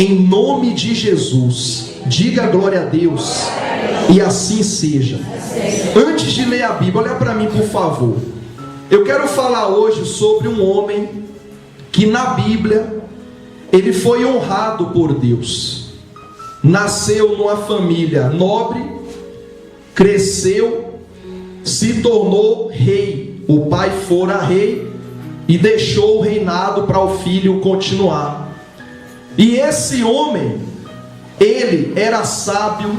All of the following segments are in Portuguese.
em nome de Jesus. Diga glória a Deus. E assim seja. Antes de ler a Bíblia, olha para mim, por favor. Eu quero falar hoje sobre um homem que na Bíblia ele foi honrado por Deus. Nasceu numa família nobre, cresceu, se tornou rei. O pai fora rei e deixou o reinado para o filho continuar. E esse homem, ele era sábio.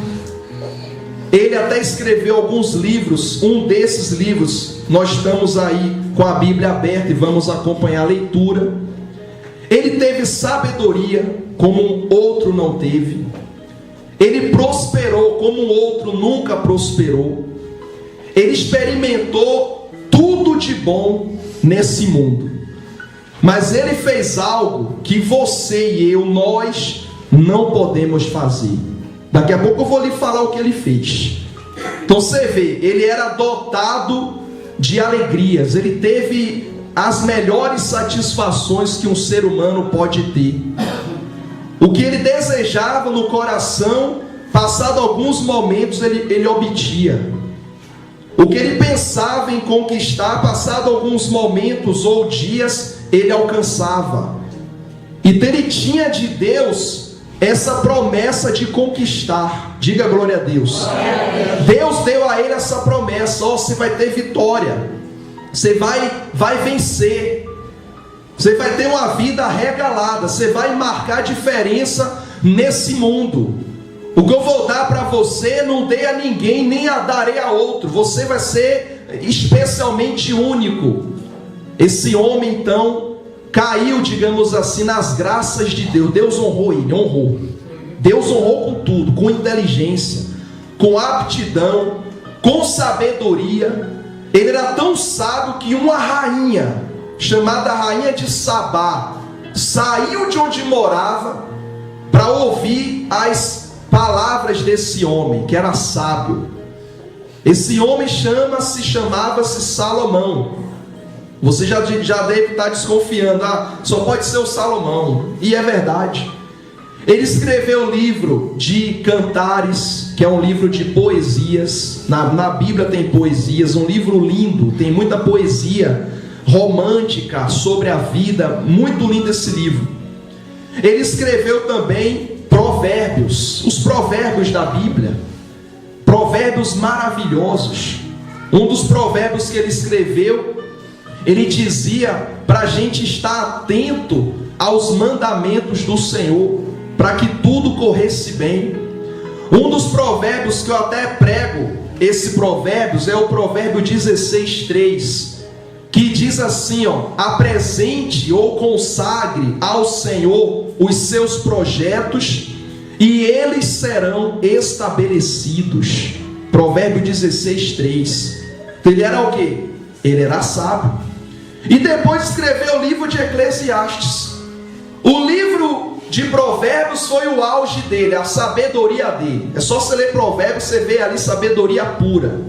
Ele até escreveu alguns livros. Um desses livros, nós estamos aí com a Bíblia aberta e vamos acompanhar a leitura. Ele teve sabedoria como um outro não teve. Ele prosperou como um outro nunca prosperou. Ele experimentou tudo de bom nesse mundo. Mas ele fez algo que você e eu, nós, não podemos fazer. Daqui a pouco eu vou lhe falar o que ele fez. Então você vê, ele era dotado de alegrias. Ele teve as melhores satisfações que um ser humano pode ter. O que ele desejava no coração, passado alguns momentos, ele obtinha. O que ele pensava em conquistar, passado alguns momentos ou dias, ele alcançava. Então ele tinha de Deus essa promessa de conquistar. Diga glória a Deus. Deus deu a ele essa promessa: ó, você vai ter vitória, você vai vencer, você vai ter uma vida regalada, você vai marcar diferença nesse mundo. O que eu vou dar para você, não dei a ninguém, nem a darei a outro. Você vai ser especialmente único. Esse homem então caiu, digamos assim, nas graças de Deus. Deus honrou ele, honrou. Deus honrou com tudo, com inteligência, com aptidão, com sabedoria. Ele era tão sábio que uma rainha, chamada Rainha de Sabá, saiu de onde morava para ouvir as palavras desse homem, que era sábio. Esse homem chamava-se Salomão. Você já deve estar desconfiando: só pode ser o Salomão. E é verdade. Ele escreveu o livro de Cantares, que é um livro de poesias. Na Bíblia tem poesias, um livro lindo, tem muita poesia romântica sobre a vida. Muito lindo esse livro. Ele escreveu também provérbios, os provérbios da Bíblia, provérbios maravilhosos. Um dos provérbios que ele escreveu, ele dizia para a gente estar atento aos mandamentos do Senhor, para que tudo corresse bem. Um dos provérbios que eu até prego, esse provérbios, é o provérbio 16:3, que diz assim: apresente ou consagre ao Senhor os seus projetos e eles serão estabelecidos. Provérbio 16:3. Ele era o quê? Ele era sábio. E depois escreveu o livro de Eclesiastes. O livro de Provérbios foi o auge dele, a sabedoria dele. É só você ler Provérbios, você vê ali sabedoria pura.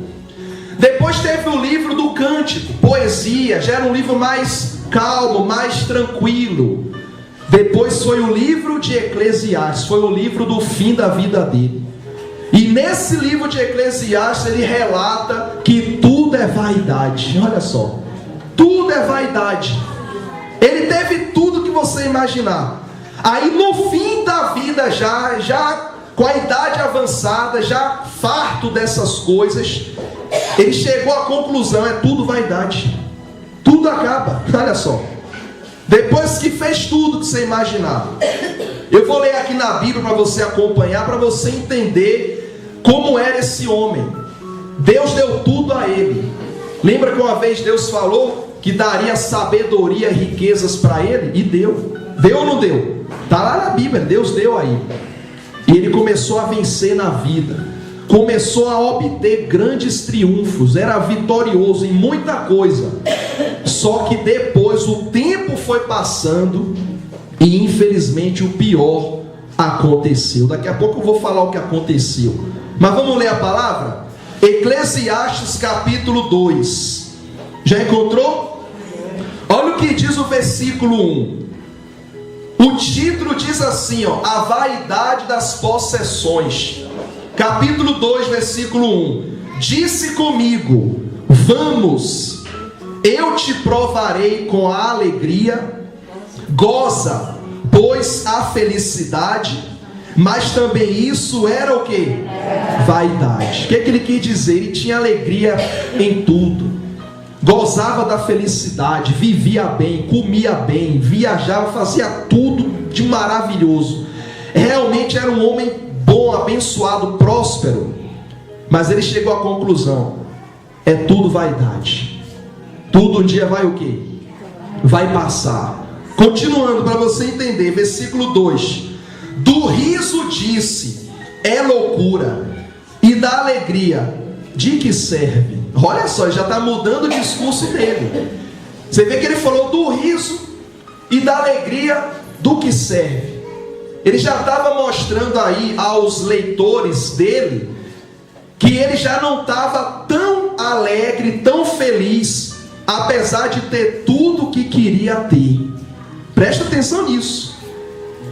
Depois teve o livro do Cântico, poesia, já era um livro mais calmo, mais tranquilo. Depois foi o livro de Eclesiastes, foi o livro do fim da vida dele. E nesse livro de Eclesiastes ele relata que tudo é vaidade. Olha só, tudo é vaidade. Ele teve tudo que você imaginar. Aí no fim da vida, já com a idade avançada, já farto dessas coisas, ele chegou à conclusão: é tudo vaidade, tudo acaba. Olha só, depois que fez tudo que você imaginava. Eu vou ler aqui na Bíblia para você acompanhar, para você entender como era esse homem. Deus deu tudo a ele. Lembra que uma vez Deus falou que daria sabedoria e riquezas para ele? E deu. Deu ou não deu? Está lá na Bíblia, Deus deu a ele. E ele começou a vencer na vida, começou a obter grandes triunfos, era vitorioso em muita coisa. Só que depois o tempo foi passando e infelizmente o pior aconteceu. Daqui a pouco eu vou falar o que aconteceu, mas vamos ler a palavra? Eclesiastes capítulo 2. Já encontrou? Olha o que diz o versículo 1. O título diz assim, ó, a vaidade das possessões. Capítulo 2, versículo 1. Disse comigo, vamos, eu te provarei com a alegria, goza, pois a felicidade, mas também isso era o que? Vaidade. O que ele quis dizer? Ele tinha alegria em tudo, gozava da felicidade, vivia bem, comia bem, viajava, fazia tudo de maravilhoso. Realmente era um homem bom, abençoado, próspero. Mas ele chegou à conclusão: é tudo vaidade. Tudo um dia vai o quê? Vai passar. Continuando para você entender, versículo 2: do riso disse, é loucura, e da alegria, de que serve? Olha só, já está mudando o discurso dele. Você vê que ele falou do riso e da alegria, do que serve. Ele já estava mostrando aí aos leitores dele que ele já não estava tão alegre, tão feliz, apesar de ter tudo o que queria ter. Presta atenção nisso.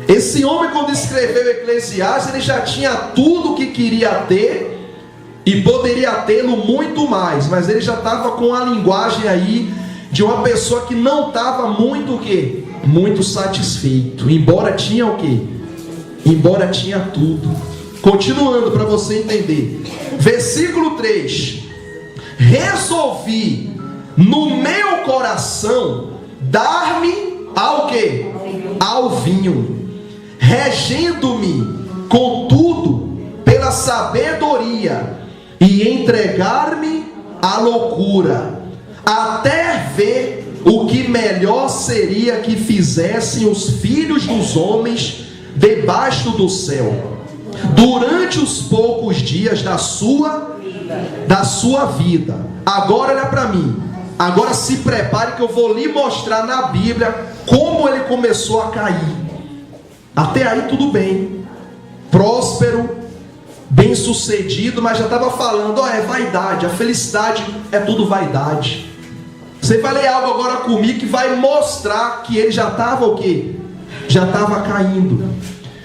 Esse homem, quando escreveu Eclesiastes, ele já tinha tudo o que queria ter e poderia tê-lo muito mais, mas ele já estava com a linguagem aí de uma pessoa que não estava muito o quê? Muito satisfeito, embora tinha o quê? Embora tinha tudo. Continuando para você entender, versículo 3: resolvi no meu coração dar-me ao quê? Ao vinho, regendo-me contudo pela sabedoria, e entregar-me à loucura, até ver o que melhor seria que fizessem os filhos dos homens debaixo do céu, durante os poucos dias da sua vida. Agora olha para mim, agora se prepare que eu vou lhe mostrar na Bíblia como ele começou a cair. Até aí tudo bem, próspero, bem sucedido, mas já estava falando, é vaidade, a felicidade é tudo vaidade. Você vai ler algo agora comigo que vai mostrar que ele já estava o quê? Já estava caindo,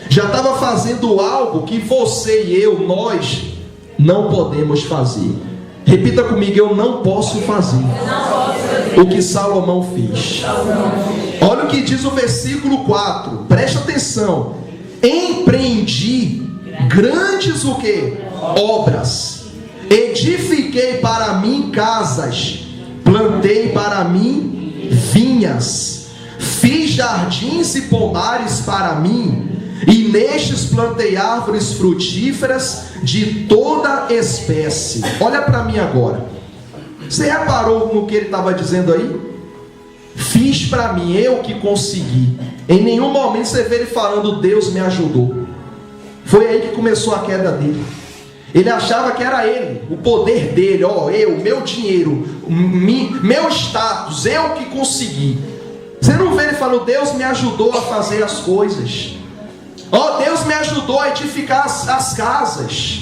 já estava fazendo algo que você e eu, nós não podemos fazer. Repita comigo, eu não posso fazer o que Salomão fez. Olha o que diz o versículo 4, presta atenção: empreendi grandes o que? Obras, edifiquei para mim casas, plantei para mim vinhas, fiz jardins e pomares para mim, e nestes plantei árvores frutíferas de toda espécie. Olha para mim agora, você reparou no que ele estava dizendo aí? Fiz para mim, eu que consegui. Em nenhum momento você vê ele falando, Deus me ajudou. Foi aí que começou a queda dele. Ele achava que era ele, o poder dele, eu, meu dinheiro, meu status, eu que consegui. Você não vê ele falando, Deus me ajudou a fazer as coisas. Deus me ajudou a edificar as casas.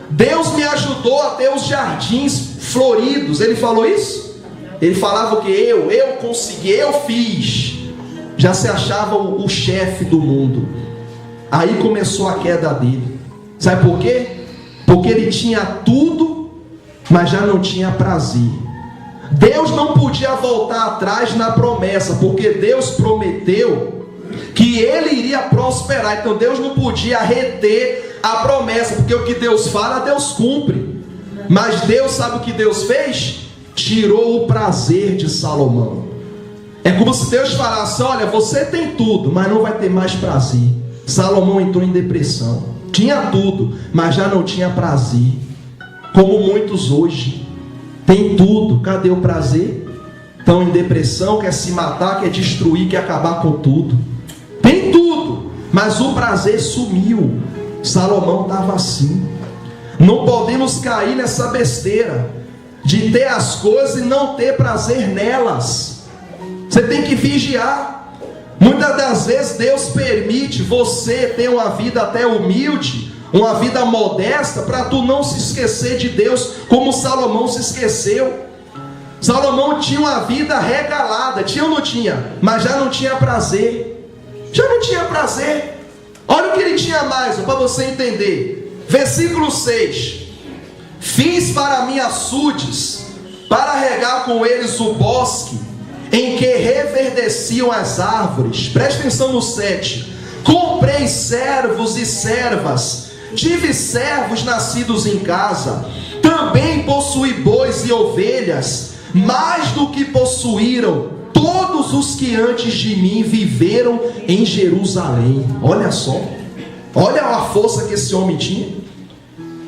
Deus me ajudou a ter os jardins floridos. Ele falou isso? Ele falava o que? Eu consegui, eu fiz. Já se achava o chefe do mundo. Aí começou a queda dele. Sabe por quê? Porque ele tinha tudo, mas já não tinha prazer. Deus não podia voltar atrás na promessa, porque Deus prometeu que ele iria prosperar. Então Deus não podia reter a promessa, porque o que Deus fala, Deus cumpre. Mas Deus, sabe o que Deus fez? Tirou o prazer de Salomão. É como se Deus falasse, olha, você tem tudo, mas não vai ter mais prazer. Salomão entrou em depressão. Tinha tudo, mas já não tinha prazer. Como muitos hoje tem tudo, cadê o prazer? Estão em depressão, quer se matar, quer destruir, quer acabar com tudo. Tem tudo, mas o prazer sumiu. Salomão estava assim. Não podemos cair nessa besteira de ter as coisas e não ter prazer nelas. Você tem que vigiar. Muitas das vezes Deus permite você ter uma vida até humilde, uma vida modesta, para tu não se esquecer de Deus, como Salomão se esqueceu. Salomão tinha uma vida regalada, tinha ou não tinha? Mas já não tinha prazer. Já não tinha prazer. Olha o que ele tinha mais, para você entender. Versículo 6. Fiz para mim açudes, para regar com eles o bosque, em que reverdeciam as árvores. Preste atenção no 7. Comprei servos e servas, tive servos nascidos em casa, também possuí bois e ovelhas, mais do que possuíram todos os que antes de mim viveram em Jerusalém. Olha só, olha a força que esse homem tinha.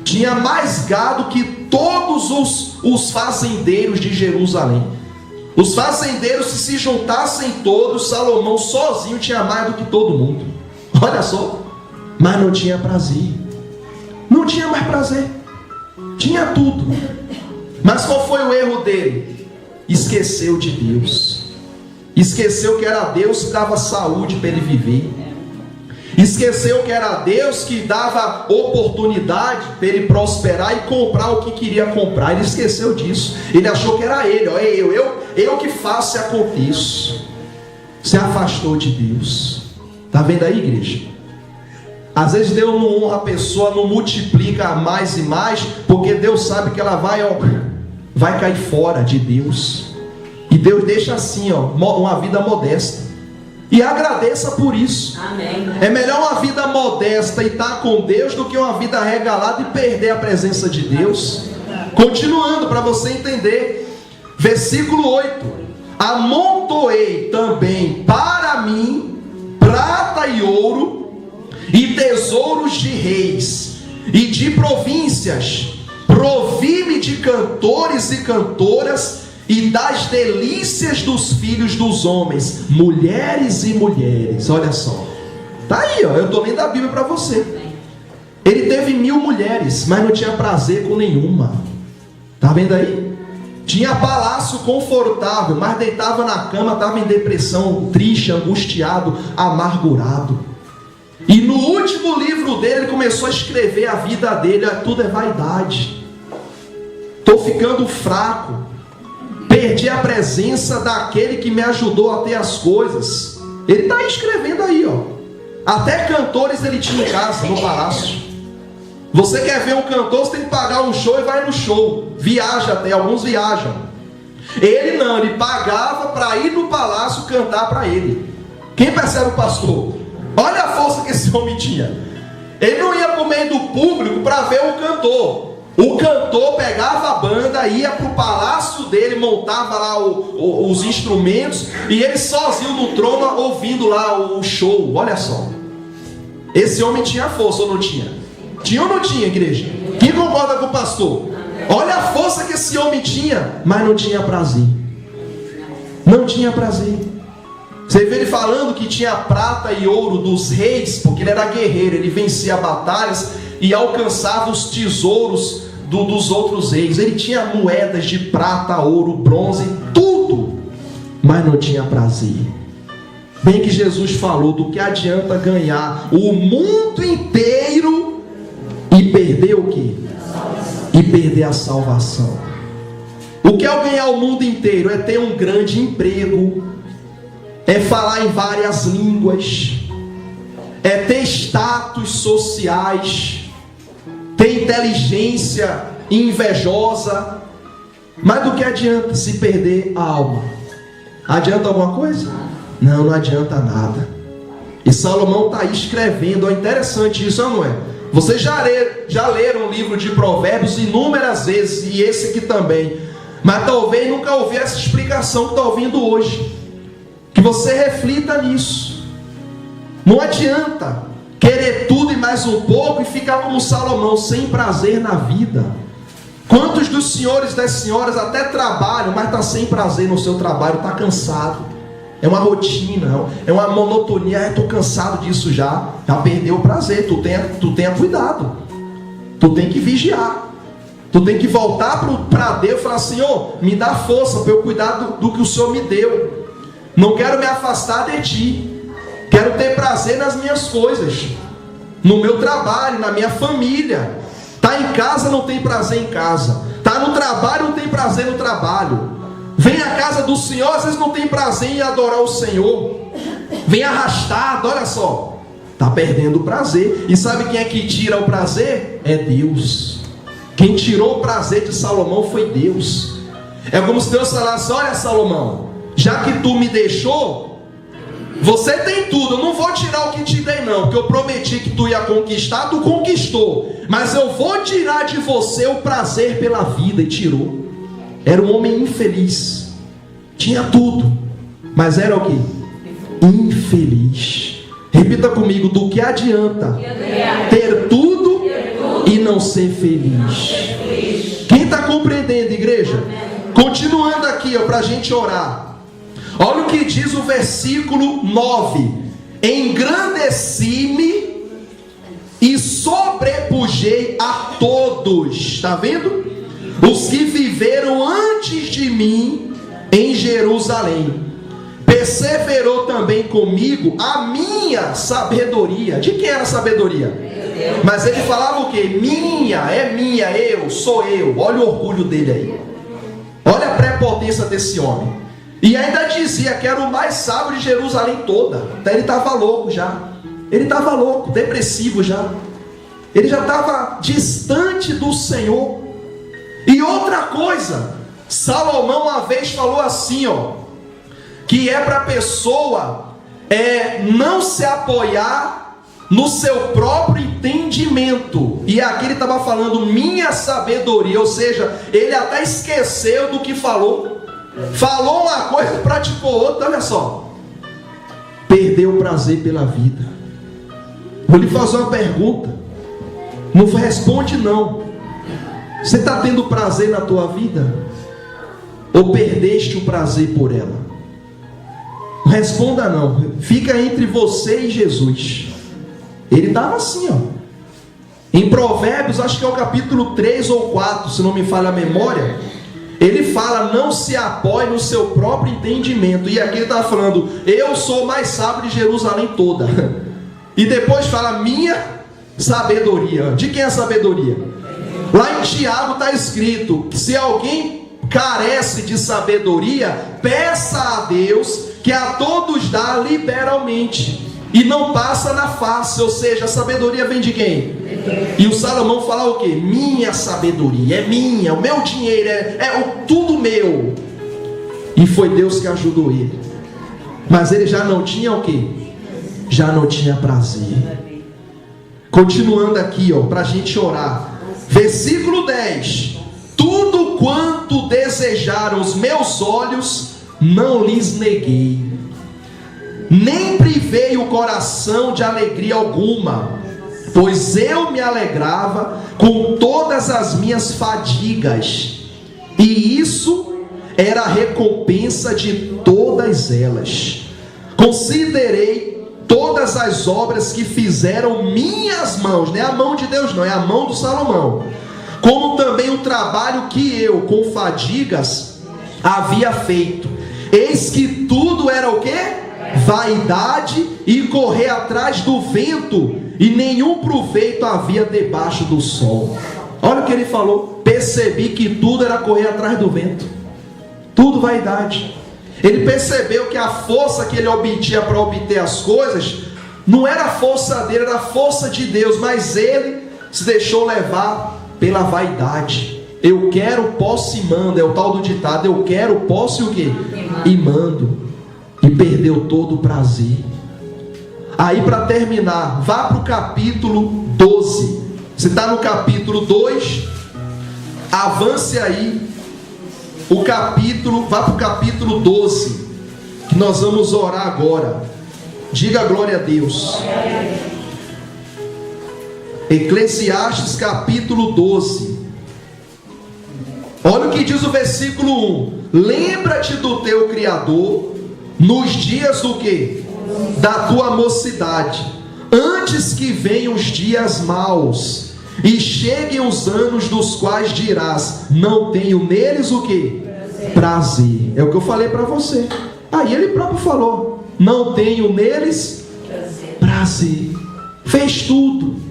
Tinha mais gado que todos os fazendeiros de Jerusalém. Os fazendeiros, se juntassem todos, Salomão sozinho tinha mais do que todo mundo. Olha só, mas não tinha prazer. Não tinha mais prazer. Tinha tudo. Mas qual foi o erro dele? Esqueceu de Deus. Esqueceu que era Deus que dava saúde para ele viver. Esqueceu que era Deus que dava oportunidade para ele prosperar e comprar o que queria comprar. Ele esqueceu disso. Ele achou que era ele. Ó, eu que faço e aconteço. Se afastou de Deus. Está vendo aí, igreja? Às vezes Deus não honra a pessoa, não multiplica mais e mais, porque Deus sabe que ela vai cair fora de Deus. E Deus deixa assim, uma vida modesta. E agradeça por isso. Amém. É melhor uma vida modesta e estar com Deus do que uma vida regalada e perder a presença de Deus. Continuando para você entender. Versículo 8. Amontoei também para mim prata e ouro e tesouros de reis e de províncias. Provi-me de cantores e cantoras e das delícias dos filhos dos homens, mulheres e mulheres. Olha só, tá aí, eu estou lendo a Bíblia para você. Ele teve 1000 mulheres, mas não tinha prazer com nenhuma. Tá vendo aí? Tinha palácio confortável, mas deitava na cama, estava em depressão, triste, angustiado, amargurado. E no último livro dele, ele começou a escrever a vida dele. Tudo é vaidade. Estou ficando fraco. Perdi a presença daquele que me ajudou a ter as coisas. Ele está escrevendo aí, Até cantores ele tinha em casa, no palácio. Você quer ver um cantor, você tem que pagar um show e vai no show. Viaja até, alguns viajam. Ele não, ele pagava para ir no palácio cantar para ele. Quem percebe o pastor? Olha a força que esse homem tinha. Ele não ia por meio do público para ver o cantor. O cantor pegava a banda, ia para o palácio dele, montava lá os instrumentos, e ele sozinho no trono ouvindo lá o show. Olha só. Esse homem tinha força ou não tinha? Tinha ou não tinha, igreja? Quem concorda com o pastor? Olha a força que esse homem tinha, mas não tinha prazer. Não tinha prazer. Você vê ele falando que tinha prata e ouro dos reis, porque ele era guerreiro, ele vencia batalhas e alcançava os tesouros dos outros reis. Ele tinha moedas de prata, ouro, bronze, tudo, mas não tinha prazer. Bem que Jesus falou: do que adianta ganhar o mundo inteiro e perder o quê? E perder a salvação. O que é ganhar o mundo inteiro? É ter um grande emprego, é falar em várias línguas, é ter status sociais, ter inteligência invejosa. Mas do que adianta se perder a alma? Adianta alguma coisa? Não, não adianta nada. E Salomão está aí escrevendo. É interessante isso, não é? Vocês já leram o livro de Provérbios inúmeras vezes, e esse aqui também, mas talvez nunca ouviu essa explicação que está ouvindo hoje. Que você reflita nisso. Não adianta querer tudo e mais um pouco e ficar como Salomão, sem prazer na vida. Quantos dos senhores e das senhoras até trabalham, mas está sem prazer no seu trabalho, está cansado. É uma rotina, é uma monotonia. Estou cansado disso já perdeu o prazer. Tu tenha cuidado, tu tem que vigiar, tu tem que voltar para Deus e falar: Senhor, me dá força para eu cuidar do que o Senhor me deu. Não quero me afastar de Ti, quero ter prazer nas minhas coisas, no meu trabalho, na minha família. Está em casa, não tem prazer em casa. Está no trabalho, não tem prazer no trabalho. Vem à casa do Senhor, às vezes não tem prazer em adorar o Senhor. vem arrastado, olha só, está perdendo o prazer. E sabe quem é que tira o prazer? É Deus. Quem tirou o prazer de Salomão foi Deus. É como se Deus falasse: olha, Salomão, já que tu me deixou, você tem tudo, eu não vou tirar o que te dei não, porque eu prometi que tu ia conquistar, tu conquistou, mas eu vou tirar de você o prazer pela vida. E tirou. Era um homem infeliz, tinha tudo, mas era o que? Infeliz. Repita comigo: do que adianta ter tudo e não ser feliz? Quem está compreendendo, igreja? Continuando aqui, para a gente orar. Olha o que diz o versículo 9: engrandeci-me e sobrepujei a todos. Está vendo? Os que viveram antes de mim em Jerusalém. Perseverou também comigo a minha sabedoria. De quem era a sabedoria? Mas ele falava o que? Minha, é minha, eu, sou eu. Olha o orgulho dele aí. Olha a prepotência desse homem. E ainda dizia que era o mais sábio de Jerusalém toda. Até ele estava louco já. Ele estava louco, depressivo já. Ele já estava distante do Senhor. E outra coisa, Salomão uma vez falou assim, que é para a pessoa não se apoiar no seu próprio entendimento. E aqui ele estava falando minha sabedoria, ou seja, ele até esqueceu do que falou. Falou uma coisa e praticou outra. Olha só, perdeu o prazer pela vida. Vou lhe fazer uma pergunta, não responde não. Você está tendo prazer na tua vida? Ou perdeste o prazer por ela? Não responda não, fica entre você e Jesus. Ele estava assim, em Provérbios, acho que é o capítulo 3 ou 4, se não me falha a memória. Ele fala: não se apoie no seu próprio entendimento. E aqui ele está falando: eu sou o mais sábio de Jerusalém toda. E depois fala: minha sabedoria. De quem é a sabedoria? Lá em Tiago está escrito que se alguém carece de sabedoria, peça a Deus, que a todos dá liberalmente, e não passa na face. Ou seja, a sabedoria vem de quem? E o Salomão fala o que? Minha sabedoria, é minha, o meu dinheiro, tudo meu. E foi Deus que ajudou ele. Mas ele já não tinha o que? Já não tinha prazer. Continuando aqui, para a gente orar. Versículo 10: tudo quanto desejaram os meus olhos, não lhes neguei, nem privei o coração de alegria alguma, pois eu me alegrava com todas as minhas fadigas, e isso era a recompensa de todas elas. Considerei todas as obras que fizeram minhas mãos, não é a mão de Deus não, é a mão do Salomão, como também o trabalho que eu com fadigas havia feito. Eis que tudo era o que? Vaidade e correr atrás do vento, e nenhum proveito havia debaixo do sol. Olha o que ele falou: percebi que tudo era correr atrás do vento, tudo vaidade. Ele percebeu que a força que ele obtinha para obter as coisas não era a força dele, era a força de Deus, mas ele se deixou levar pela vaidade. Eu quero, posso e mando, é o tal do ditado: eu quero, posso e o quê? E mando. E perdeu todo o prazer. Aí, para terminar, vá para o capítulo 12. Você está no capítulo 2, avance aí o capítulo, vá para o capítulo 12, que nós vamos orar agora. Diga glória a Deus. Eclesiastes capítulo 12. Olha o que diz o versículo 1: lembra-te do teu Criador nos dias do que? Da tua mocidade, antes que venham os dias maus e cheguem os anos dos quais dirás: não tenho neles o que? Prazer. É o que eu falei para você. Aí ele próprio falou: não tenho neles prazer. Fez tudo.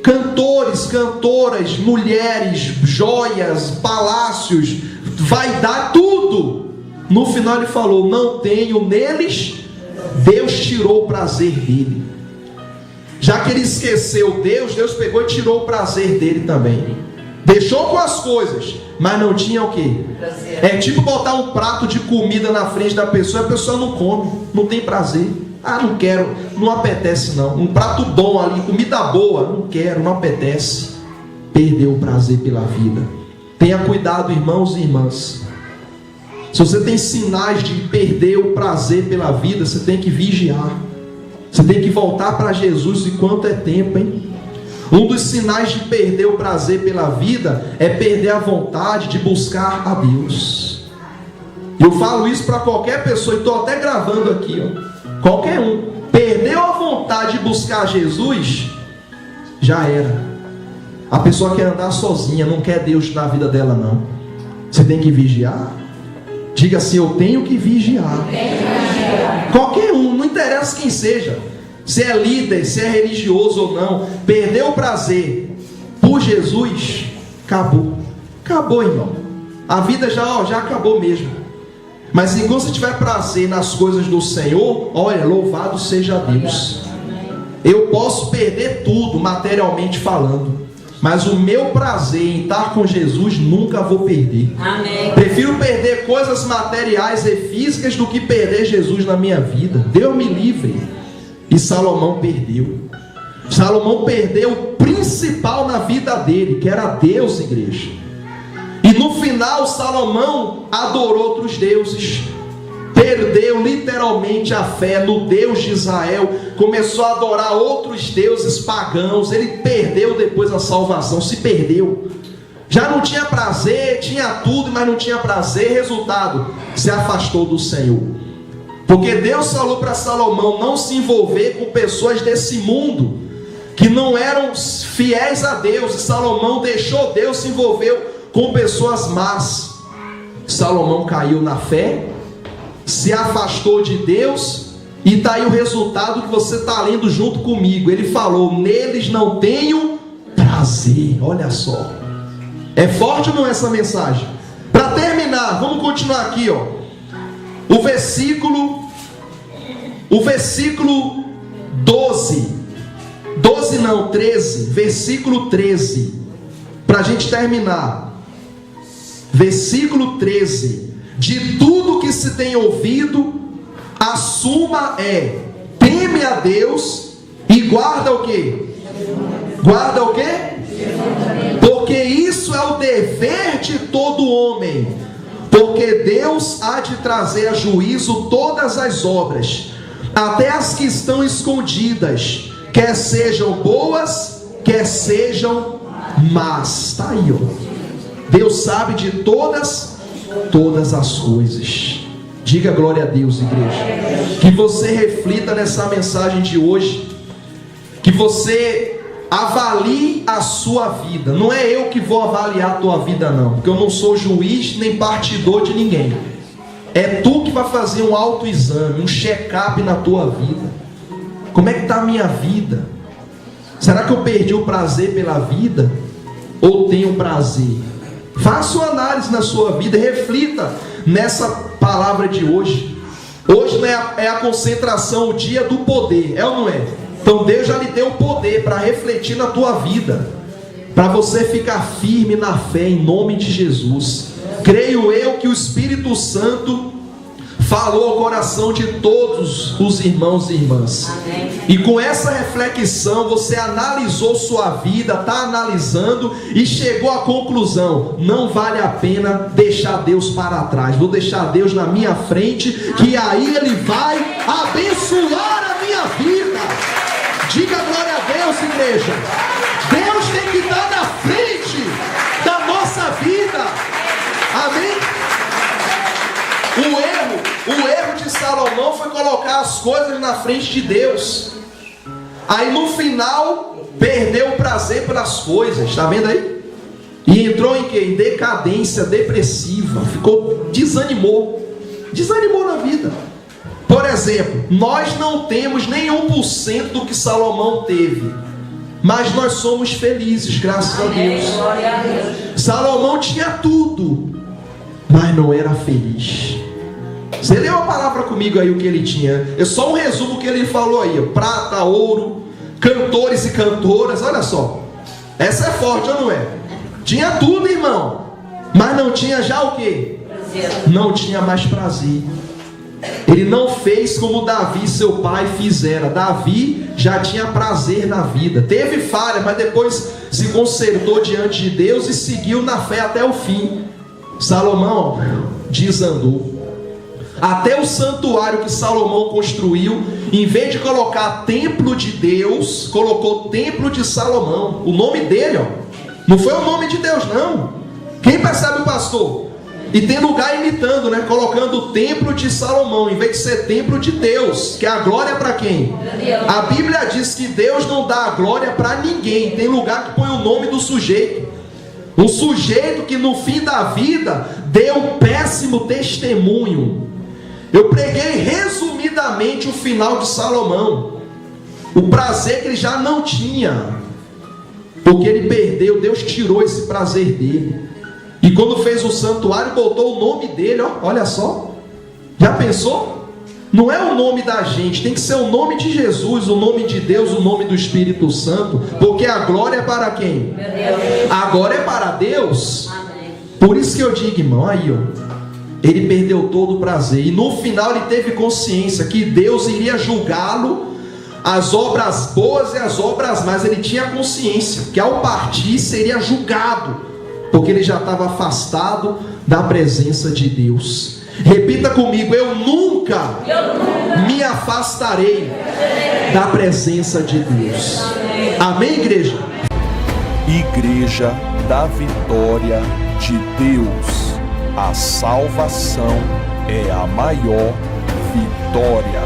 Cantores, cantoras, mulheres, joias, palácios, vai dar tudo. No final ele falou: não tenho neles Deus tirou o prazer dele. Já que ele esqueceu Deus, Deus pegou e tirou o prazer dele também. Deixou com as coisas, mas não tinha o quê? Prazer. É tipo botar um prato de comida na frente da pessoa e a pessoa não come, não tem prazer. Ah, não quero, não apetece não. Um prato bom ali, comida boa, não quero, não apetece. Perdeu o prazer pela vida. Tenha cuidado, irmãos e irmãs. Se você tem sinais de perder o prazer pela vida, você tem que vigiar. Você tem que voltar para Jesus enquanto é tempo, hein? Um dos sinais de perder o prazer pela vida é perder a vontade de buscar a Deus. Eu falo isso para qualquer pessoa, e estou até gravando aqui, ó. Qualquer um. Perdeu a vontade de buscar Jesus, já era. A pessoa quer andar sozinha, não quer Deus na vida dela, não. Você tem que vigiar. Diga assim: eu tenho que vigiar. Qualquer um, não interessa quem seja, se é líder, se é religioso ou não. Perdeu o prazer por Jesus, acabou. Acabou, irmão. A vida já acabou mesmo. Mas enquanto você tiver prazer nas coisas do Senhor, olha, louvado seja Deus. Eu posso perder tudo materialmente falando, mas o meu prazer em estar com Jesus nunca vou perder. Amém. Prefiro perder coisas materiais e físicas do que perder Jesus na minha vida. Deus me livre. E Salomão perdeu. Salomão perdeu o principal na vida dele, que era Deus, igreja. E no final Salomão adorou outros deuses. Perdeu literalmente a fé no Deus de Israel, começou a adorar outros deuses pagãos. Ele perdeu depois a salvação, se perdeu. Já não tinha prazer, tinha tudo, mas não tinha prazer. Resultado, se afastou do Senhor. Porque Deus falou para Salomão não se envolver com pessoas desse mundo, que não eram fiéis a Deus. E Salomão deixou Deus, se envolveu com pessoas más. Salomão caiu na fé, se afastou de Deus, e está aí o resultado que você está lendo junto comigo. Ele falou: neles não tenho prazer. Olha só, é forte ou não essa mensagem? Para terminar, vamos continuar aqui, ó. O versículo 13, versículo 13, para a gente terminar. Versículo 13: de tudo que se tem ouvido, a suma é: teme a Deus e guarda o quê? Guarda o quê? Porque isso é o dever de todo homem. Porque Deus há de trazer a juízo todas as obras, até as que estão escondidas, quer sejam boas, quer sejam más. Está aí, ó. Deus sabe de todas as coisas. Diga glória a Deus, igreja. Que você reflita nessa mensagem de hoje, que você avalie a sua vida. Não é eu que vou avaliar a tua vida, não, porque eu não sou juiz nem partidor de ninguém. É tu que vai fazer um autoexame, um check-up na tua vida. Como é que está a minha vida? Será que eu perdi o prazer pela vida? Ou tenho prazer? Faça uma análise na sua vida, reflita nessa palavra de hoje. Hoje é a concentração, o dia do poder, é ou não é? Então Deus já lhe deu o poder para refletir na tua vida, para você ficar firme na fé em nome de Jesus. Creio eu que o Espírito Santo falou ao coração de todos os irmãos e irmãs. Amém. E com essa reflexão você analisou sua vida, está analisando e chegou à conclusão: não vale a pena deixar Deus para trás, vou deixar Deus na minha frente, que aí Ele vai abençoar a minha vida. Diga glória a Deus, igreja. Deus tem que estar na frente da nossa vida. Amém? O erro de Salomão foi colocar as coisas na frente de Deus. Aí no final perdeu o prazer pelas coisas. Está vendo aí? E entrou em quê? Em decadência depressiva. Desanimou na vida. Por exemplo, nós não temos nem 1% do que Salomão teve, mas nós somos felizes, graças a Deus. Salomão tinha tudo, mas não era feliz. Você leu a palavra comigo aí, o que ele tinha. É só um resumo que ele falou aí: prata, ouro, cantores e cantoras. Olha só, essa é forte ou não é? Tinha tudo, irmão, mas não tinha já o quê? Não tinha mais prazer. Ele não fez como Davi, seu pai, fizera. Davi já tinha prazer na vida. Teve falha, mas depois se consertou diante de Deus e seguiu na fé até o fim. Salomão desandou. Até o santuário que Salomão construiu, em vez de colocar templo de Deus, colocou templo de Salomão. O nome dele, ó, não foi o nome de Deus, não. Quem percebe o pastor? E tem lugar imitando, né? Colocando o templo de Salomão, em vez de ser templo de Deus. Que a glória é para quem? A Bíblia diz que Deus não dá a glória para ninguém. Tem lugar que põe o nome do sujeito. Um sujeito que no fim da vida deu um péssimo testemunho. Eu preguei resumidamente o final de Salomão. O prazer que ele já não tinha, porque ele perdeu. Deus tirou esse prazer dele. E quando fez o santuário, botou o nome dele, ó, olha só. Já pensou? Não é o nome da gente, tem que ser o nome de Jesus, o nome de Deus, o nome do Espírito Santo. Porque a glória é para quem? A glória é para Deus. Por isso que eu digo, irmão, aí ó, ele perdeu todo o prazer. E no final ele teve consciência que Deus iria julgá-lo, as obras boas e as obras más. Ele tinha consciência que ao partir seria julgado, porque ele já estava afastado da presença de Deus. Repita comigo: eu nunca me afastarei da presença de Deus. Amém, igreja? Igreja da Vitória de Deus. A salvação é a maior vitória.